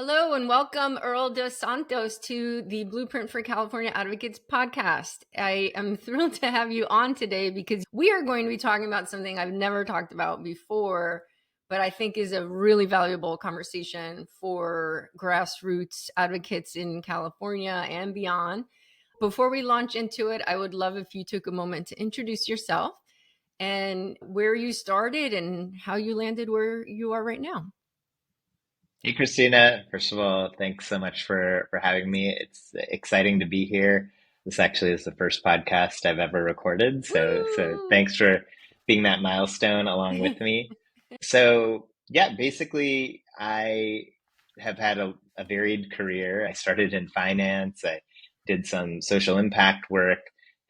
Hello and welcome, Earl Dos Santos, to the Blueprint for California Advocates podcast. I am thrilled to have you on today because we are going to be talking about something I've never talked about before, but I think is a really valuable conversation for grassroots advocates in California and beyond. Before we launch into it, I would love if you took a moment to introduce yourself and where you started and how you landed where you are right now. Hey, Christina. First of all, thanks so much for having me. It's exciting to be here. This actually is the first podcast I've ever recorded, so Woo! thanks for being that milestone along with me. So yeah, basically, I have had a varied career. I started in finance. I did some social impact work,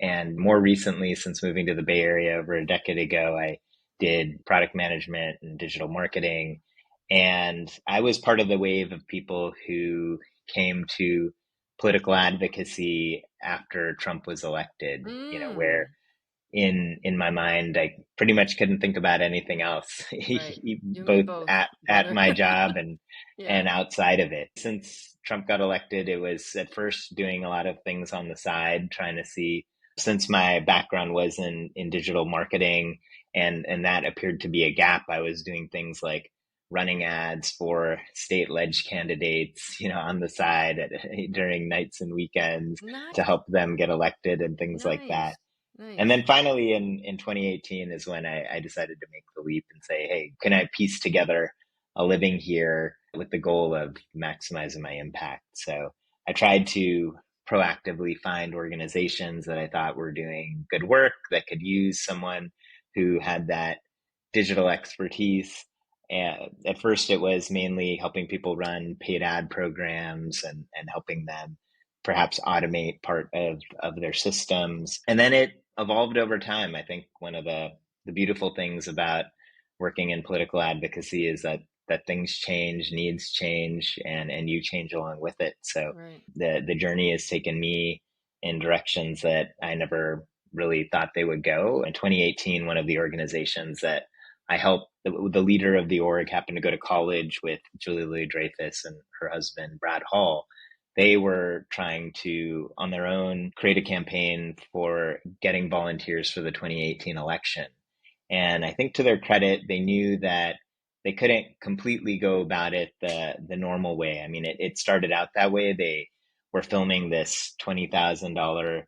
and more recently, since moving to the Bay Area over a decade ago, I did product management and digital marketing. And I was part of the wave of people who came to political advocacy after Trump was elected, where Mm, in my mind, I pretty much couldn't think about anything else, right. You and me both both, at brother. my job and Yeah. outside of it. Since Trump got elected, it was at first doing a lot of things on the side, trying to see, since my background was in digital marketing and that appeared to be a gap, I was doing things like running ads for state ledge candidates, on the side during nights and weekends to Nice. help them get elected and things like that. Nice. And Nice. then finally in 2018 is when I decided to make the leap and say, hey, can I piece together a living here with the goal of maximizing my impact? So I tried to proactively find organizations that I thought were doing good work that could use someone who had that digital expertise. And at first, it was mainly helping people run paid ad programs and helping them perhaps automate part of their systems. And then it evolved over time. I think one of the beautiful things about working in political advocacy is that things change, needs change, and you change along with it. So Right. the journey has taken me in directions that I never really thought they would go. In 2018, one of the organizations that I helped, the leader of the org happened to go to college with Julie Louis Dreyfus and her husband, Brad Hall. They were trying to, on their own, create a campaign for getting volunteers for the 2018 election. And I think to their credit, they knew that they couldn't completely go about it the normal way. I mean, it started out that way. They were filming this $20,000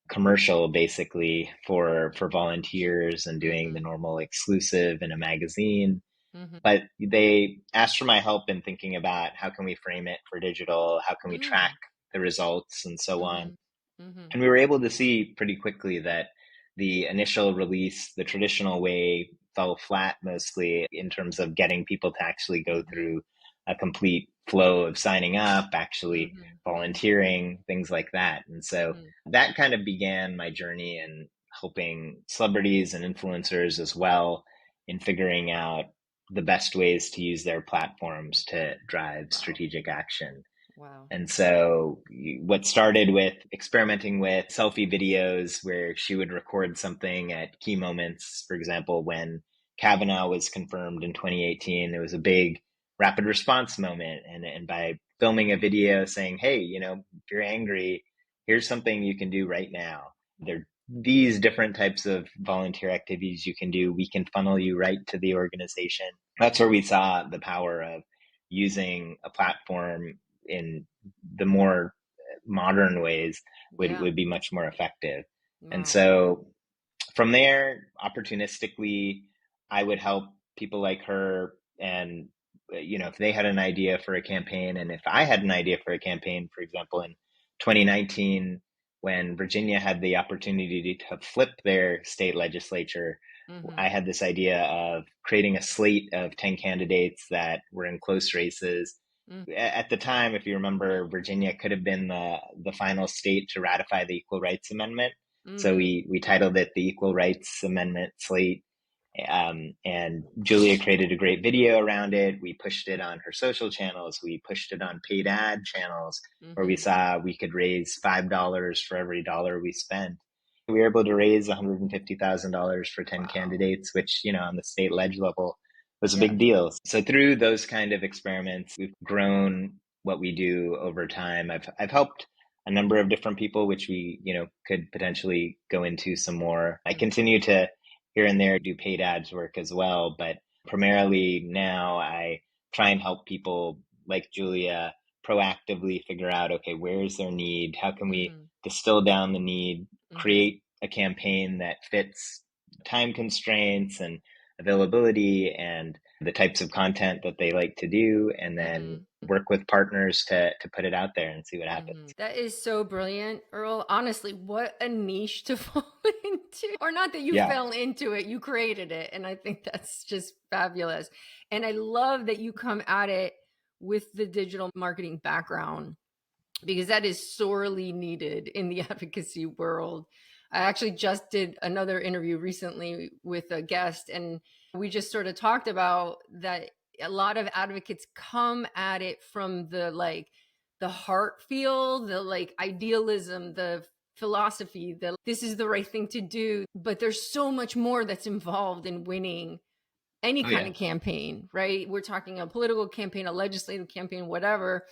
commercial basically for volunteers and doing the Mm-hmm. normal exclusive in a magazine. Mm-hmm. But they asked for my help in thinking about how can we frame it for digital, how can we track Mm, the results and so on. mm-hmm. Mm-hmm. And we were able to see pretty quickly that the initial release, the traditional way, fell flat mostly in terms of getting people to actually go Mm-hmm. through a complete flow of signing up, actually Mm-hmm. Mm-hmm. volunteering, things like that. And so Mm-hmm. that kind of began my journey in helping celebrities and influencers as well in figuring out the best ways to use their platforms to drive Wow. strategic action. Wow. And so what started with experimenting with selfie videos where she would record something at key moments, for example, when Kavanaugh was confirmed in 2018, there was a big rapid response moment. And by filming a video saying, hey, if you're angry, here's something you can do right now. There are these different types of volunteer activities you can do. We can funnel you right to the organization. That's where we saw the power of using a platform in the more modern ways Yeah. would be much more effective. And Wow. so from there, opportunistically, I would help people like her. And, if they had an idea for a campaign, and if I had an idea for a campaign, for example, in 2019, when Virginia had the opportunity to flip their state legislature, Mm-hmm. I had this idea of creating a slate of 10 candidates that were in close races. Mm-hmm. At the time, if you remember, Virginia could have been the final state to ratify the Equal Rights Amendment. So Mm-hmm. we titled it the Equal Rights Amendment Slate. And Julia created a great video around it. We pushed it on her social channels. We pushed it on paid ad channels where we Mm-hmm. saw we could raise $5 for every dollar we spent. We were able to raise $150,000 for 10 Wow. candidates, which, on the state ledge level was a Yeah. big deal. So through those kind of experiments, we've grown what we do over time. I've helped a number of different people, which we, could potentially go into some more. I continue to here and there do paid ads work as well, but primarily now I try and help people like Julia proactively figure out, okay, where's their need? How can we distill down the need, create a campaign that fits time constraints and availability and the types of content that they like to do, and then work with partners to put it out there and see what happens. That is so brilliant, Earl. Honestly, what a niche to fall into. Or not that you Yeah. fell into it, you created it. And I think that's just fabulous. And I love that you come at it with the digital marketing background, because that is sorely needed in the advocacy world. I actually just did another interview recently with a guest, and we just sort of talked about that a lot of advocates come at it from the heart feel, the idealism, the philosophy, the this is the right thing to do. But there's so much more that's involved in winning any Oh kind yeah. of campaign, right? We're talking a political campaign, a legislative campaign, whatever.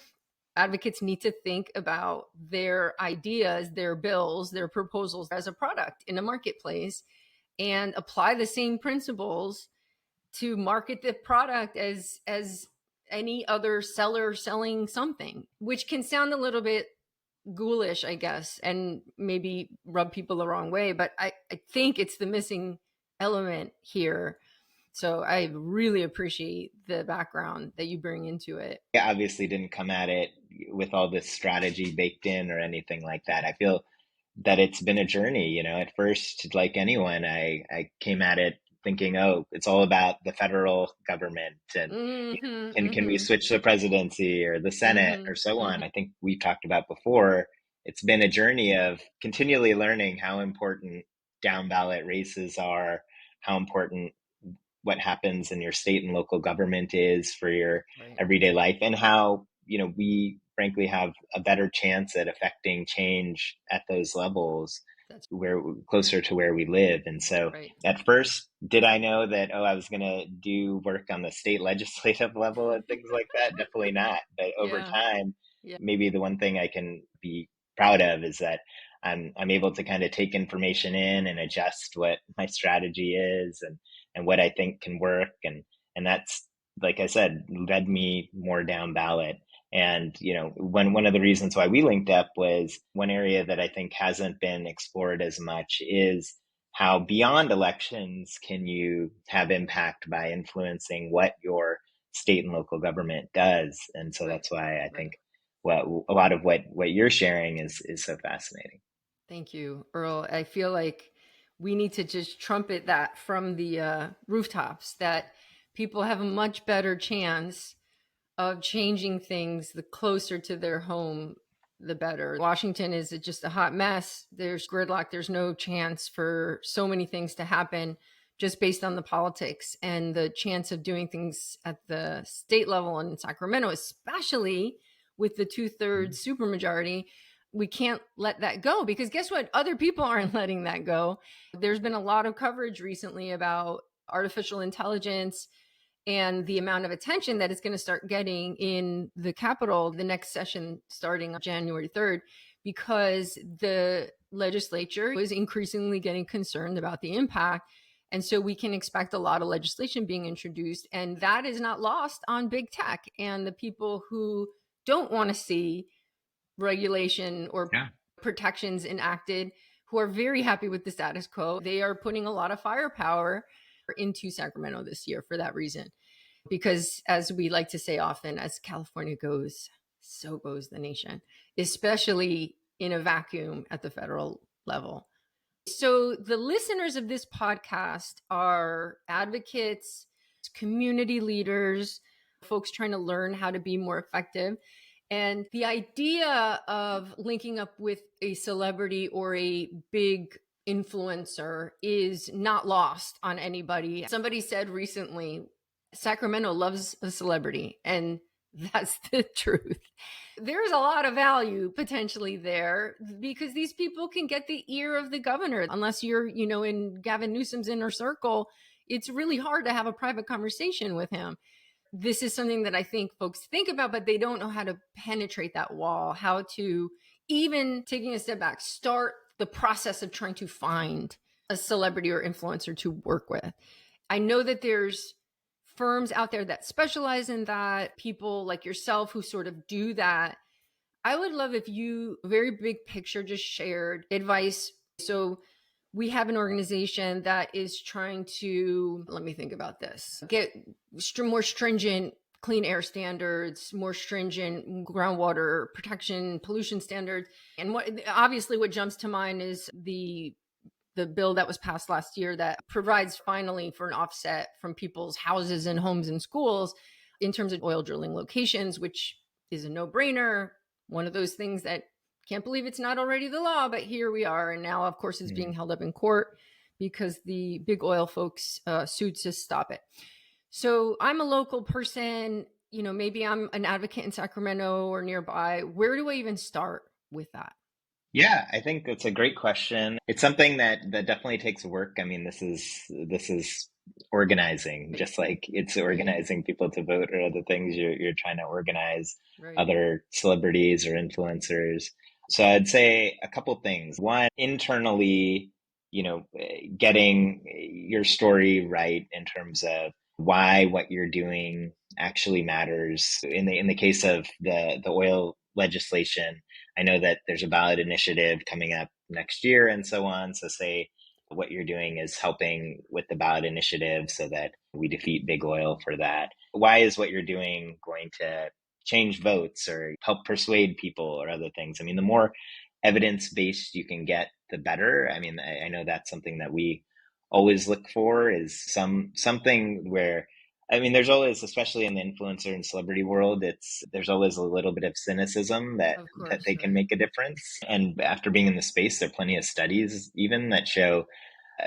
Advocates need to think about their ideas, their bills, their proposals as a product in a marketplace, and apply the same principles to market the product as any other seller selling something, which can sound a little bit ghoulish, I guess, and maybe rub people the wrong way. But I think it's the missing element here. So I really appreciate the background that you bring into it. I obviously didn't come at it with all this strategy baked in or anything like that. I feel that it's been a journey. At first, like anyone, I came at it thinking, oh, it's all about the federal government and can we switch the presidency or the Senate or so on. I think we talked about before, it's been a journey of continually learning how important down ballot races are, how important what happens in your state and local government is for your Right. everyday life, and how we frankly have a better chance at affecting change at those levels That's where closer to where we live. And so right. at first, did I know that, oh, I was going to do work on the state legislative level and things like that? Definitely not. But over Yeah. time, Yeah. maybe the one thing I can be proud of is that I'm able to kind of take information in and adjust what my strategy is and what I think can work. And that's, like I said, led me more down ballot. And, one of the reasons why we linked up was one area that I think hasn't been explored as much is how beyond elections can you have impact by influencing what your state and local government does. And so Right. that's why I Right. think what a lot of what you're sharing is so fascinating. Thank you, Earl. I feel like we need to just trumpet that from the rooftops, that people have a much better chance of changing things the closer to their home, the better. Washington is just a hot mess. There's gridlock. There's no chance for so many things to happen just based on the politics, and the chance of doing things at the state level in Sacramento, especially with the 2/3 supermajority. We can't let that go, because guess what? Other people aren't letting that go. There's been a lot of coverage recently about artificial intelligence and the amount of attention that it's going to start getting in the Capitol the next session starting on January 3rd, because the legislature is increasingly getting concerned about the impact. And so we can expect a lot of legislation being introduced. And that is not lost on big tech and the people who don't want to see regulation or Yeah. protections enacted, who are very happy with the status quo. They are putting a lot of firepower into Sacramento this year for that reason. Because as we like to say often, as California goes, so goes the nation, especially in a vacuum at the federal level. So the listeners of this podcast are advocates, community leaders, folks trying to learn how to be more effective. And the idea of linking up with a celebrity or a big influencer is not lost on anybody. Somebody said recently, Sacramento loves a celebrity, and that's the truth. There's a lot of value potentially there, because these people can get the ear of the governor. Unless you're, in Gavin Newsom's inner circle, it's really hard to have a private conversation with him. this is something that I think folks think about, but they don't know how to penetrate that wall, how to, even taking a step back, start the process of trying to find a celebrity or influencer to work with. I know that there's firms out there that specialize in that, people like yourself who sort of do that. I would love if you, very big picture, just shared advice. So we have an organization that is trying to, let me think about this, get more stringent clean air standards, more stringent groundwater protection, pollution standards. And what jumps to mind is the bill that was passed last year that provides finally for an offset from people's houses and homes and schools in terms of oil drilling locations, which is a no-brainer. One of those things that can't believe it's not already the law, but here we are. And now, of course, it's being held up in court because the big oil folks sued to stop it. So I'm a local person, maybe I'm an advocate in Sacramento or nearby. Where do I even start with that? Yeah, I think that's a great question. It's something that definitely takes work. I mean, this is organizing, just like it's organizing people to vote or other things. You're trying to organize Right. other celebrities or influencers. So I'd say a couple things. One, internally, getting your story right in terms of why what you're doing actually matters. In the case of the oil legislation, I know that there's a ballot initiative coming up next year and so on. So say what you're doing is helping with the ballot initiative so that we defeat big oil for that. Why is what you're doing going to change votes or help persuade people or other things? I mean, the more evidence based you can get, the better. I mean, I know that's something that we always look for is something where I mean, there's always, especially in the influencer and celebrity world, there's always a little bit of cynicism that Of that course, they can right. make a difference. And after being in the space, there are plenty of studies even that show,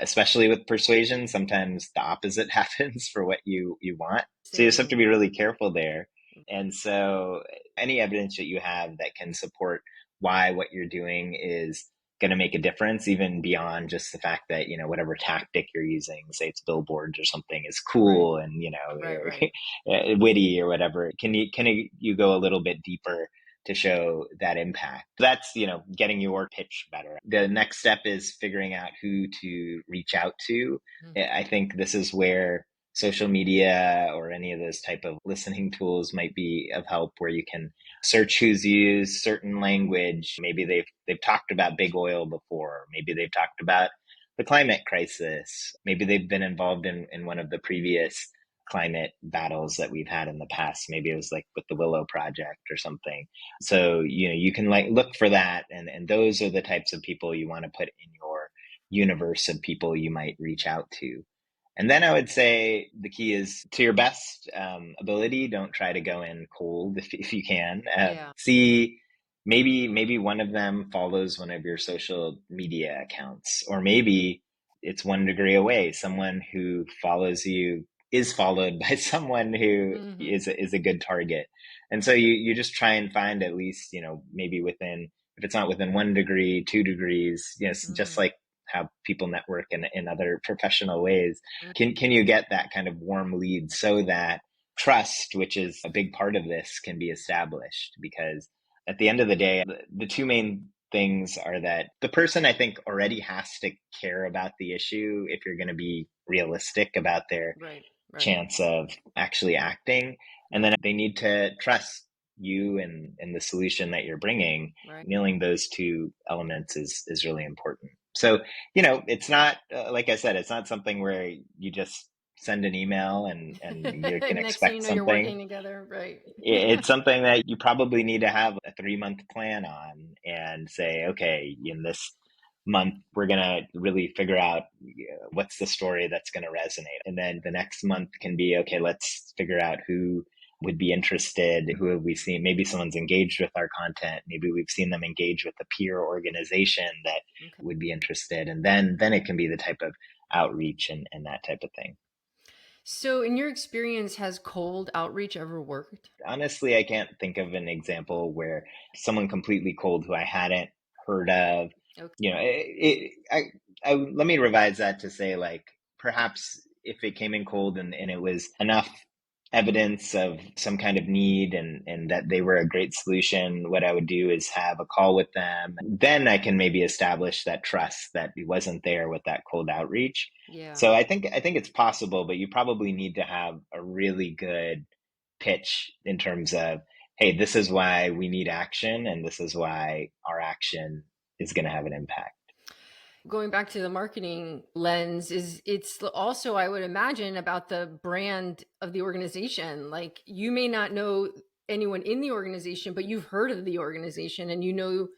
especially with persuasion, sometimes the opposite happens for what you want. So you just have to Same. be really careful there. And so any evidence that you have that can support why what you're doing is going to make a difference, even beyond just the fact that whatever tactic you're using, say it's billboards or something, is Right. cool and Right. Right. witty or whatever. Can you go a little bit deeper to show that impact? That's getting your pitch better. The next step is figuring out who to reach out to. I think this is where social media or any of those type of listening tools might be of help, where you can search who's used certain language. Maybe they've talked about big oil before. Maybe they've talked about the climate crisis. Maybe they've been involved in one of the previous climate battles that we've had in the past. Maybe it was like with the Willow Project or something. So you can like look for that, and those are the types of people you want to put in your universe of people you might reach out to. And then I would say the key is, to your best ability, don't try to go in cold if you can. Yeah. See, maybe one of them follows one of your social media accounts, or maybe it's 1 degree away. Someone who follows you is followed by someone who Hmm. is a good target. And so you just try and find at least, maybe within, if it's not within 1 degree, 2 degrees, just Hmm. like how people network in other professional ways. Can you get that kind of warm lead so that trust, which is a big part of this, can be established? Because at the end of the day, the two main things are that the person, I think, already has to care about the issue if you're going to be realistic about their Right. Right. chance of actually acting. And Right. then they need to trust you and the solution that you're bringing. Right. Nailing those two elements is really important. So, it's not, like I said, it's not something where you just send an email and you can Next thing you expect know, you're something. working together. Right. It's something that you probably need to have a 3-month plan on and say, okay, in this month, we're going to really figure out what's the story that's going to resonate. And then the next month can be, okay, let's figure out who would be interested, who have we seen. Maybe someone's engaged with our content. Maybe we've seen them engage with a peer organization that Okay. would be interested. And then it can be the type of outreach and that type of thing. So, in your experience, has cold outreach ever worked? Honestly, I can't think of an example where someone completely cold who I hadn't heard of. Okay. Let me revise that to say, like, perhaps if it came in cold and it was enough evidence of some kind of need and that they were a great solution, what I would do is have a call with them. Then I can maybe establish that trust that wasn't there with that cold outreach. Yeah. So I think it's possible, but you probably need to have a really good pitch in terms of, hey, this is why we need action, and this is why our action is going to have an impact. Going back to the marketing lens, is it's also, I would imagine, about the brand of the organization. Like, you may not know anyone in the organization, but you've heard of the organization and you know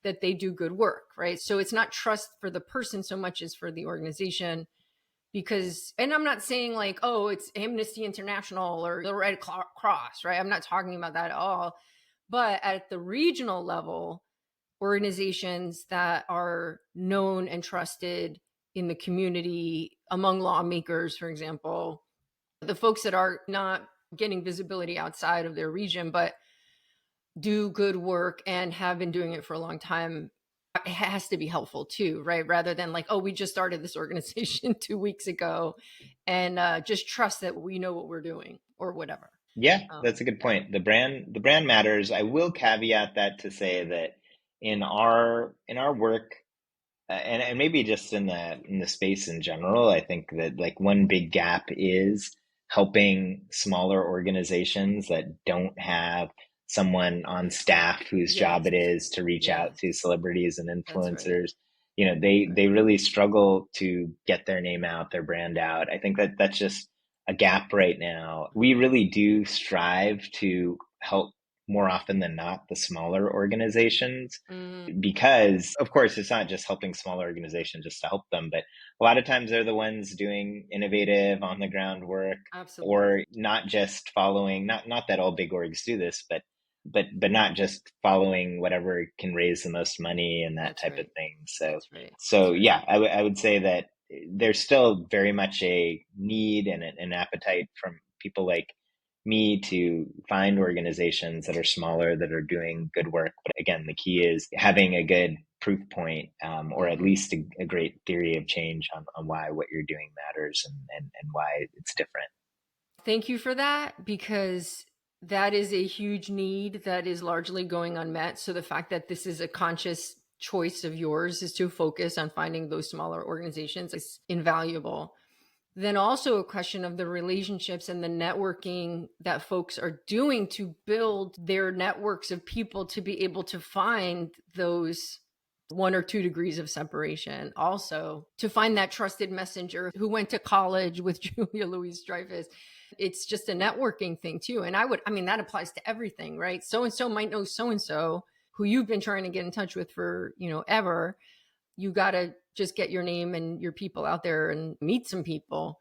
that they do good work, right? So it's not trust for the person so much as for the organization. Because, and I'm not saying like, oh, it's Amnesty International or the Red Cross, right? I'm not talking about that at all. But at the regional level, organizations that are known and trusted in the community among lawmakers, for example, the folks that are not getting visibility outside of their region, but do good work and have been doing it for a long time, it has to be helpful too, right? Rather than like, oh, we just started this organization 2 weeks ago, and just trust that we know what we're doing or whatever. Yeah, um that's a good yeah. point. The brand matters. I will caveat that to say that in our work, and maybe just in the space in general, I think that like one big gap is helping smaller organizations that don't have someone on staff whose job Yes. it is to reach out Yes, to celebrities and that's right. influencers. They Right. really struggle to get their name out, their brand out. I think that that's just a gap right now. We really do strive to help more often than not the smaller organizations, Mm, because of course it's not just helping smaller organizations just to help them, but a lot of times they're the ones doing innovative on the ground work, absolutely. or not just following, not that all big orgs do this, but not just following whatever can raise the most money and that That's type of right. thing. so That's right. so That's right. yeah, I would say that there's still very much a need and an appetite from people like me to find organizations that are smaller that are doing good work. But again, the key is having a good proof point, or at Mhm. least a great theory of change on why what you're doing matters, and why it's different. Thank you for that, because that is a huge need that is largely going unmet. So the fact that this is a conscious choice of yours is to focus on finding those smaller organizations is invaluable. Then also a question of the relationships and the networking that folks are doing to build their networks of people to be able to find those 1 or 2 degrees of separation. Also, to find that trusted messenger who went to college with Julia Louise Dreyfus. It's just a networking thing too. And I mean, that applies to everything, right? So and so might know so and so who you've been trying to get in touch with for, ever. You got to just get your name and your people out there and meet some people.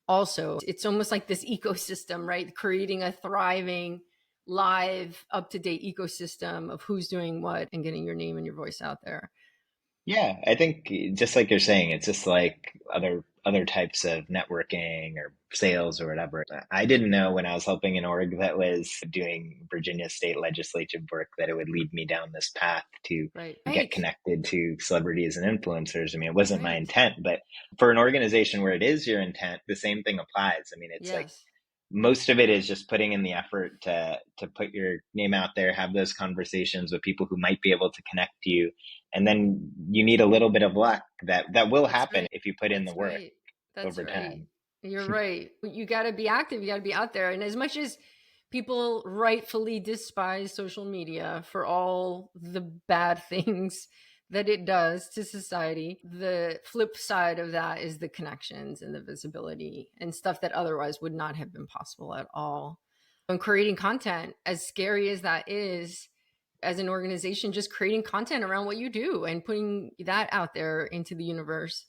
Also, it's almost like this ecosystem, right? Creating a thriving, live, up to date ecosystem of who's doing what and getting your name and your voice out there. Yeah, I think just like you're saying, it's just like other types of networking or sales or whatever. I didn't know when I was helping an org that was doing Virginia state legislative work that it would lead me down this path to Right. get Right. connected to celebrities and influencers. I mean, it wasn't my Right. intent, but for an organization where it is your intent, the same thing applies. I mean, it's like Yes. most of it is just putting in the effort to put your name out there, have those conversations with people who might be able to connect you, and then you need a little bit of luck that will That's happen right. if you put in the That's work right. That's over right. time. You're right. You got to be active. You got to be out there. And as much as people rightfully despise social media for all the bad things that it does to society, the flip side of that is the connections and the visibility and stuff that otherwise would not have been possible at all. And creating content, as scary as that is, as an organization, just creating content around what you do and putting that out there into the universe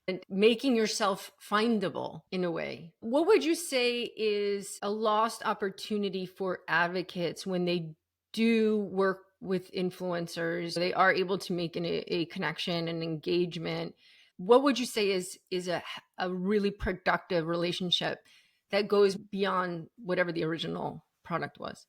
and making yourself findable in a way. What would you say is a lost opportunity for advocates when they do work with influencers? They are able to make a connection and engagement. What would you say is a really productive relationship that goes beyond whatever the original product was?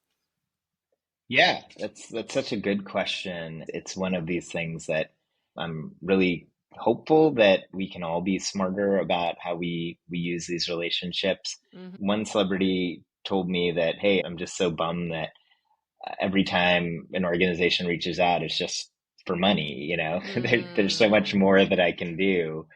Yeah, that's such a good question. It's one of these things that I'm really hopeful that we can all be smarter about how we use these relationships. Hmm. One celebrity told me that, hey, I'm just so bummed that every time an organization reaches out, it's just for money, there's so much Mm. more that I can do.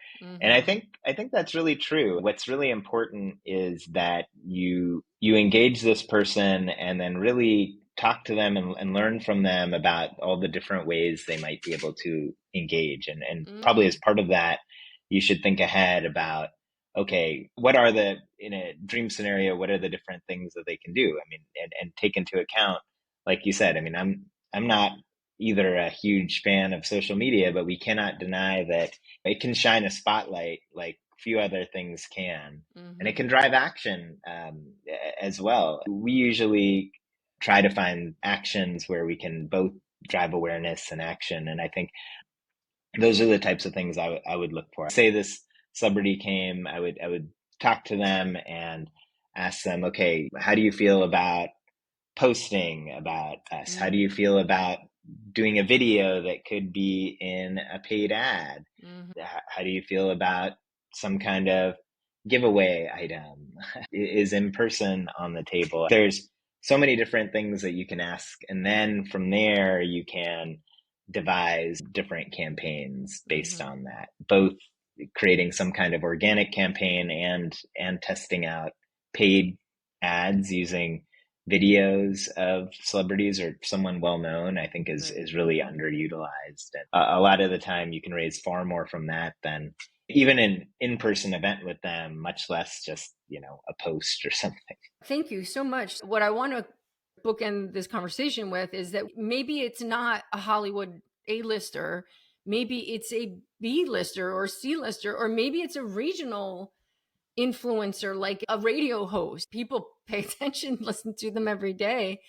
And I Mm-hmm. think I think that's really true. What's really important is that you engage this person and then really talk to them and learn from them about all the different ways they might be able to engage. And probably as Mm. part of that, you should think ahead about, okay, what are the, in a dream scenario, what are the different things that they can do? I mean, and take into account, like you said, I mean, I'm not either a huge fan of social media, but we cannot deny that it can shine a spotlight like few other things can, and it Mm-hmm. can drive action as well. We usually try to find actions where we can both drive awareness and action, and I think those are the types of things I would look for. Say this celebrity came, I would talk to them and ask them, okay, how do you feel about posting about us? How do you Mm. feel about doing a video that could be in a paid ad? Mm-hmm. How do you feel about some kind of giveaway item? Is in person on the table? There's so many different things that you can ask. And then from there, you can devise different campaigns based Mm-hmm. on that, both creating some kind of organic campaign and testing out paid ads using videos of celebrities or someone well known. I think is Right. is really underutilized. And a lot of the time, you can raise far more from that than even an in-person event with them, much less just a post or something. Thank you so much. What I want to bookend this conversation with is that maybe it's not a Hollywood A-lister, maybe it's a B-lister or C-lister, or maybe it's a regional influencer like a radio host. People pay attention, listen to them every day.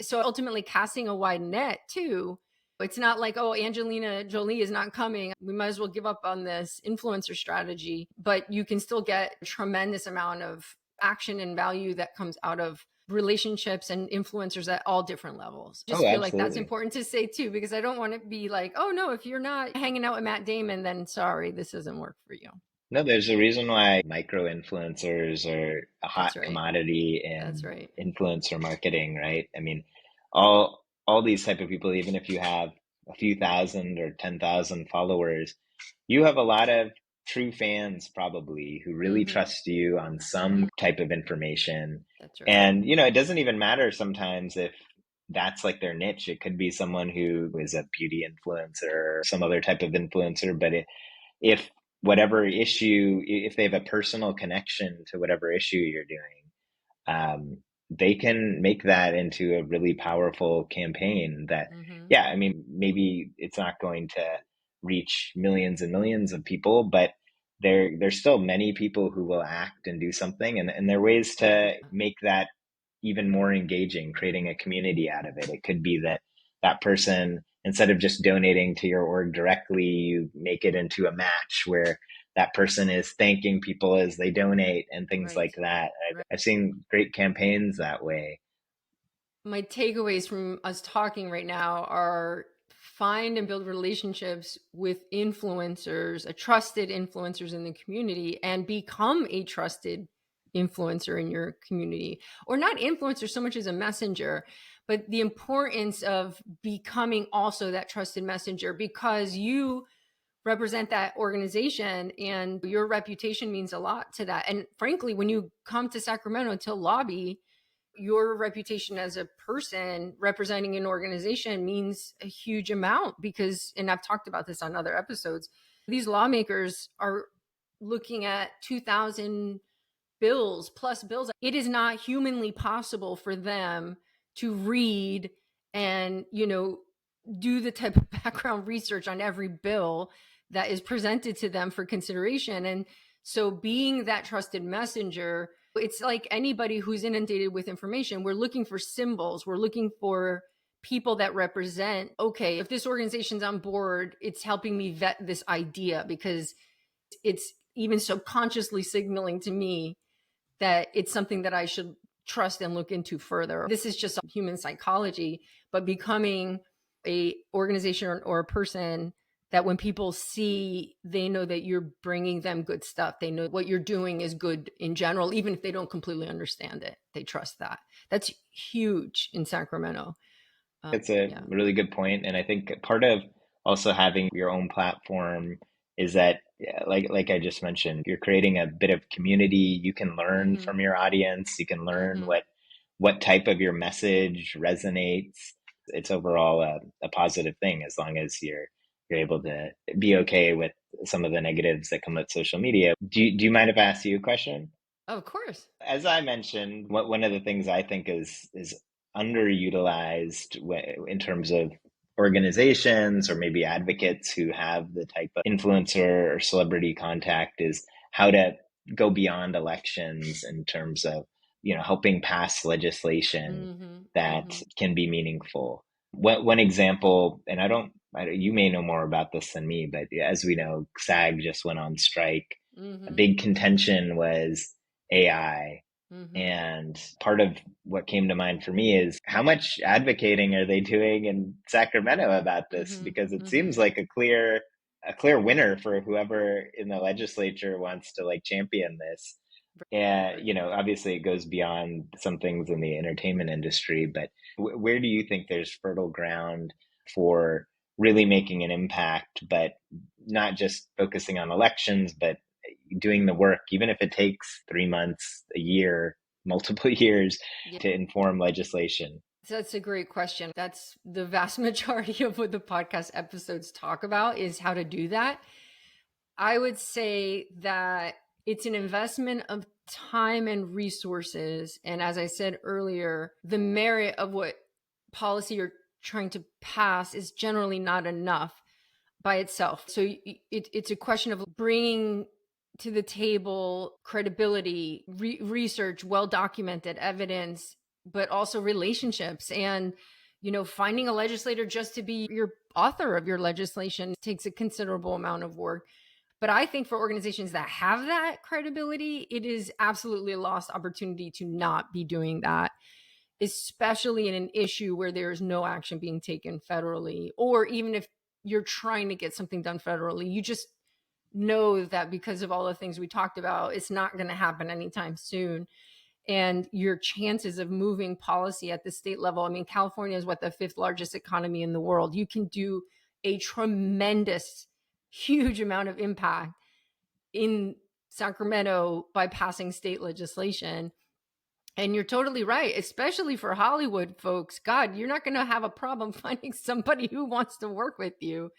So ultimately casting a wide net too. It's not like, oh, Angelina Jolie is not coming. We might as well give up on this influencer strategy. But you can still get a tremendous amount of action and value that comes out of relationships and influencers at all different levels. Oh, Just feel like that's absolutely. important to say too, because I don't want to be like, oh no, if you're not hanging out with Matt Damon, then sorry, this doesn't work for you. No, there's a reason why micro influencers are a hot That's right. commodity That's in right. influencer marketing, right? I mean, all these type of people, even if you have a few thousand or 10,000 followers, you have a lot of true fans probably who really Mhm. trust you on some type of information. That's right. And, it doesn't even matter sometimes if that's like their niche. It could be someone who is a beauty influencer or some other type of influencer, but if whatever issue, if they have a personal connection to whatever issue you're doing, they can make that into a really powerful campaign that, Mhm. yeah, I mean, maybe it's not going to reach millions and millions of people, but there's still many people who will act and do something. And there are ways to Yeah. make that even more engaging, creating a community out of it. It could be that that person, instead of just donating to your org directly, you make it into a match where that person is thanking people as they donate and things Right. like that. Right. I've seen great campaigns that way. My takeaways from us talking right now are find and build relationships with influencers, a trusted influencers in the community, and become a trusted influencer in your community. Or not influencer so much as a messenger, but the importance of becoming also that trusted messenger because you represent that organization and your reputation means a lot to that. And frankly, when you come to Sacramento to lobby, your reputation as a person representing an organization means a huge amount because, and I've talked about this on other episodes, these lawmakers are looking at 2,000 bills plus bills. It is not humanly possible for them to read and, do the type of background research on every bill that is presented to them for consideration. And so being that trusted messenger, it's like anybody who's inundated with information, we're looking for symbols, we're looking for people that represent, okay, if this organization's on board, it's helping me vet this idea because it's even subconsciously signaling to me that it's something that I should trust and look into further. This is just human psychology, but becoming a organization or a person that when people see, they know that you're bringing them good stuff. They know what you're doing is good in general, even if they don't completely understand it. They trust that. That's huge in Sacramento. It's a Yeah. really good point, and I think part of also having your own platform is that, yeah, like I just mentioned, you're creating a bit of community. You can learn Mm-hmm. from your audience. You can learn Mm-hmm. what type of your message resonates. It's overall a positive thing as long as you're able to be okay with some of the negatives that come with social media. Do you mind if I ask you a question? Of course. As I mentioned, one of the things I think is underutilized in terms of organizations or maybe advocates who have the type of influencer or celebrity contact is how to go beyond elections in terms of, helping pass legislation Mm-hmm. that Mm-hmm. can be meaningful. One example, and you may know more about this than me, but as we know, SAG just went on strike. A Mm-hmm. big contention was AI. Mm-hmm. And part of what came to mind for me is how much advocating are they doing in Sacramento about this? Mm-hmm. Because it Mm-hmm. seems like a clear winner for whoever in the legislature wants to like champion this. And, Right. obviously it goes beyond some things in the entertainment industry, but where do you think there's fertile ground for really making an impact, but not just focusing on elections, but doing the work, even if it takes 3 months, a year, multiple years Yeah. to inform legislation? So that's a great question. That's the vast majority of what the podcast episodes talk about is how to do that. I would say that it's an investment of time and resources. And as I said earlier, the merit of what policy you're trying to pass is generally not enough by itself. So it's a question of bringing to the table credibility, research, well documented evidence, but also relationships. And, finding a legislator just to be your author of your legislation takes a considerable amount of work. But I think for organizations that have that credibility, it is absolutely a lost opportunity to not be doing that, especially in an issue where there's no action being taken federally, or even if you're trying to get something done federally, you just know that because of all the things we talked about, it's not going to happen anytime soon. And your chances of moving policy at the state level, I mean, California is what, the fifth largest economy in the world. You can do a tremendous, huge amount of impact in Sacramento by passing state legislation. And you're totally right, especially for Hollywood folks. God, you're not going to have a problem finding somebody who wants to work with you.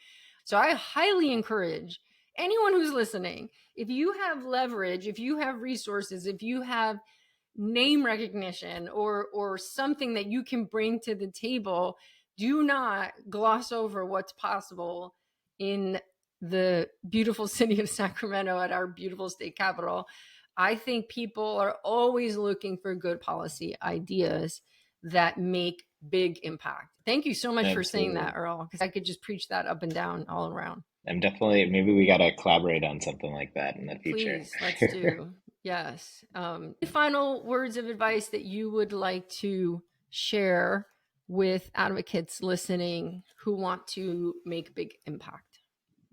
So I highly encourage anyone who's listening, if you have leverage, if you have resources, if you have name recognition or something that you can bring to the table, do not gloss over what's possible in the beautiful city of Sacramento at our beautiful state capital. I think people are always looking for good policy ideas that make big impact. Thank you so much for saying that, Absolutely. Earl, because I could just preach that up and down all around. I'm definitely, maybe we got to collaborate on something like that in the future. Please, let's do. Yes. Final words of advice that you would like to share with advocates listening who want to make big impact?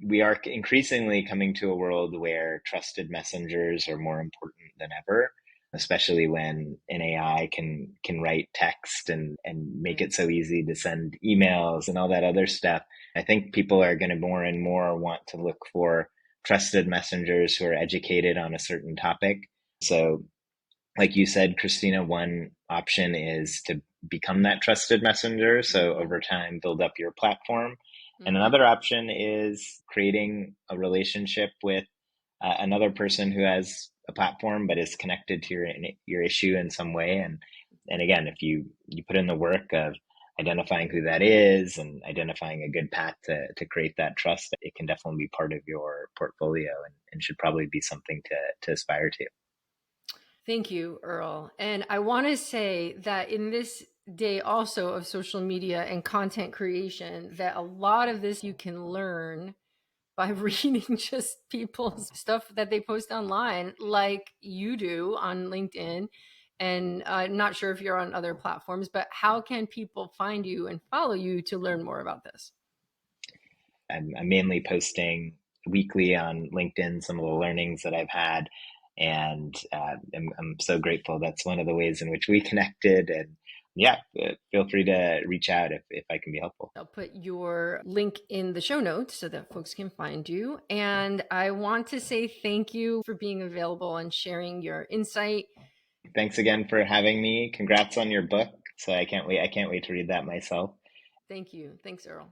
We are increasingly coming to a world where trusted messengers are more important than ever, especially when an AI can write text and make Right. it so easy to send emails and all that other stuff. I think people are going to more and more want to look for trusted messengers who are educated on a certain topic. So like you said, Christina, one option is to become that trusted messenger. So Mm-hmm. over time, build up your platform. And Mm-hmm. another option is creating a relationship with another person who has a platform but is connected to your issue in some way. And again, if you put in the work of identifying who that is and identifying a good path to create that trust, it can definitely be part of your portfolio and should probably be something to aspire to. Thank you, Earl. And I want to say that in this day also of social media and content creation, that a lot of this you can learn by reading just people's stuff that they post online, like you do on LinkedIn. And I'm not sure if you're on other platforms, but how can people find you and follow you to learn more about this? I'm mainly posting weekly on LinkedIn some of the learnings that I've had. And I'm so grateful. That's one of the ways in which we connected. And yeah, feel free to reach out if I can be helpful. I'll put your link in the show notes so that folks can find you. And I want to say thank you for being available and sharing your insight. Thanks again for having me. Congrats on your book. So I can't wait to read that myself. Thank you. Thanks, Earl.